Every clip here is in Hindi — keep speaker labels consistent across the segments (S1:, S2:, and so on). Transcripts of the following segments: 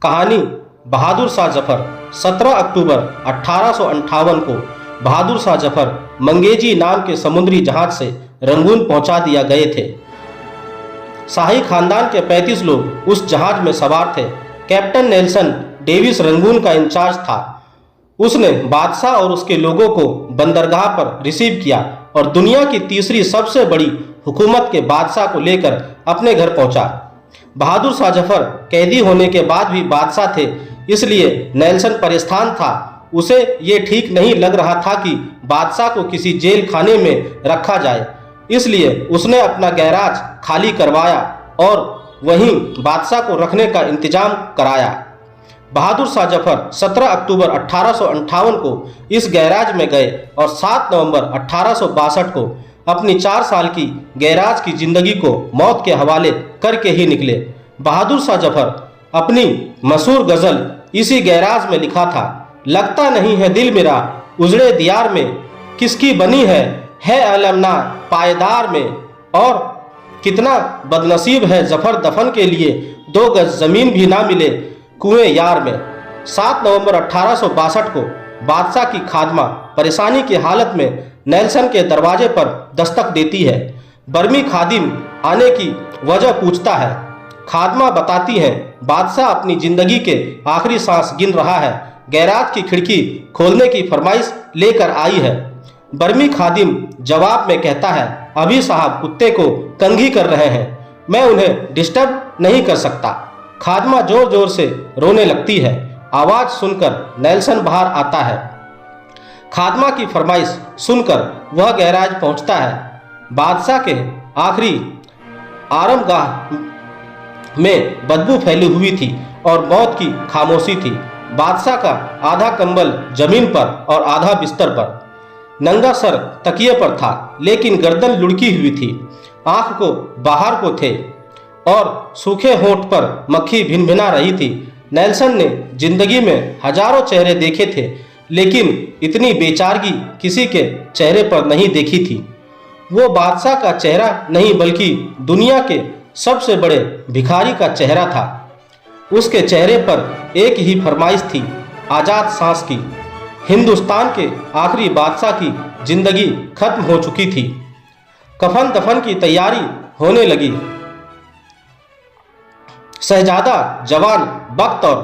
S1: कहानी बहादुर शाह जफर। 17 अक्टूबर 1858 को बहादुर शाह जफर मंगेजी नाम के समुद्री जहाज से रंगून पहुंचा दिया गए थे। शाही खानदान के 35 लोग उस जहाज में सवार थे। कैप्टन नेल्सन डेविस रंगून का इंचार्ज था। उसने बादशाह और उसके लोगों को बंदरगाह पर रिसीव किया और दुनिया की तीसरी सबसे बड़ी हुकूमत के बादशाह को लेकर अपने घर पहुंचा। बहादुर शाह जफर कैदी होने के बाद भी बादशाह थे, इसलिए नेल्सन परेशान था। उसे ये ठीक नहीं लग रहा था कि बादशाह को किसी जेल खाने में रखा जाए, इसलिए उसने अपना गैराज खाली करवाया और वहीं बादशाह को रखने का इंतजाम कराया। बहादुर शाह जफर 17 अक्टूबर 1858 को इस गैराज में गए और 7 नवंबर 1862 को अपनी 4 साल की गैराज की जिंदगी को मौत के हवाले करके ही निकले। बहादुर शाह जफर अपनी मशहूर गजल इसी गैराज में लिखा था। लगता नहीं है दिल मेरा उजड़े दियार में, किसकी बनी है अलमना पायदार में, और कितना बदनसीब है जफर दफन के लिए 2 गज जमीन भी ना मिले कुएं यार में। 7 नवंबर 1862 को बादशाह की खादमा परेशानी की हालत में नेल्सन के दरवाजे पर दस्तक देती है। बर्मी खादिम आने की वजह पूछता है। खादमा बताती है बादशाह अपनी जिंदगी के आखिरी सांस गिन रहा है, गैराज की खिड़की खोलने की फरमाइश लेकर आई है। बर्मी खादिम जवाब में कहता है, अभी साहब कुत्ते को कंघी कर रहे हैं, मैं उन्हें डिस्टर्ब नहीं कर सकता। खादमा जोर जोर से रोने लगती है। आवाज सुनकर नेल्सन बाहर आता है। खादमा की फरमाइश सुनकर वह गैराज पहुंचता है। बादशाह के आखिरी आरामगाह में बदबू फैली हुई थी और मौत की खामोशी थी। बादशाह का आधा कंबल जमीन पर और आधा बिस्तर पर, नंगा सर तकिए पर था, लेकिन गर्दन लुढ़की हुई थी। आंख को बाहर को थे और सूखे होंठ पर मक्खी भिनभिना रही थी। नेल्सन ने जिंदगी में हजारों चेहरे देखे थे, लेकिन इतनी बेचारगी किसी के चेहरे पर नहीं देखी थी। वो बादशाह का चेहरा नहीं बल्कि दुनिया के सबसे बड़े भिखारी का चेहरा था। उसके चेहरे पर एक ही फरमाइश थी, आज़ाद सांस की। हिंदुस्तान के आखिरी बादशाह की जिंदगी खत्म हो चुकी थी। कफन दफन की तैयारी होने लगी। शहजादा जवान बख्त और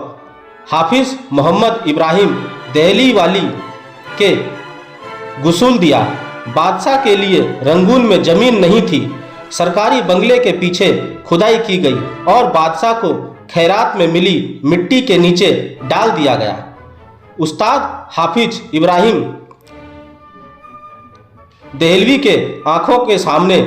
S1: हाफिज मोहम्मद इब्राहिम दहली वाली के गुसूल दिया। बादशाह के लिए रंगून में जमीन नहीं थी। सरकारी बंगले के पीछे खुदाई की गई और बादशाह को खैरात में मिली मिट्टी के नीचे डाल दिया गया। उस्ताद हाफिज इब्राहिम दहलवी के आंखों के सामने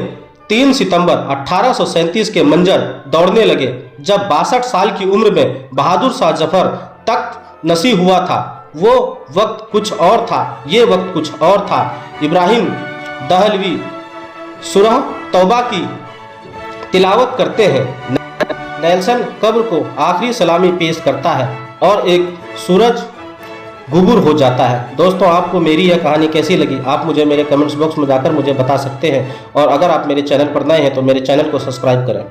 S1: 3 सितंबर 1837 के मंजर दौड़ने लगे, जब 62 साल की उम्र में बहादुर शाह जफर तख्त नसी हुआ था। वो वक्त कुछ और था, ये वक्त कुछ और था। इब्राहिम दहलवी सूरह तौबा की तिलावत करते हैं। नेल्सन कब्र को आखिरी सलामी पेश करता है और एक सूरज गुबुर हो जाता है। दोस्तों, आपको मेरी यह कहानी कैसी लगी आप मुझे मेरे कमेंट्स बॉक्स में जाकर मुझे बता सकते हैं, और अगर आप मेरे चैनल पर नए हैं तो मेरे चैनल को सब्सक्राइब करें।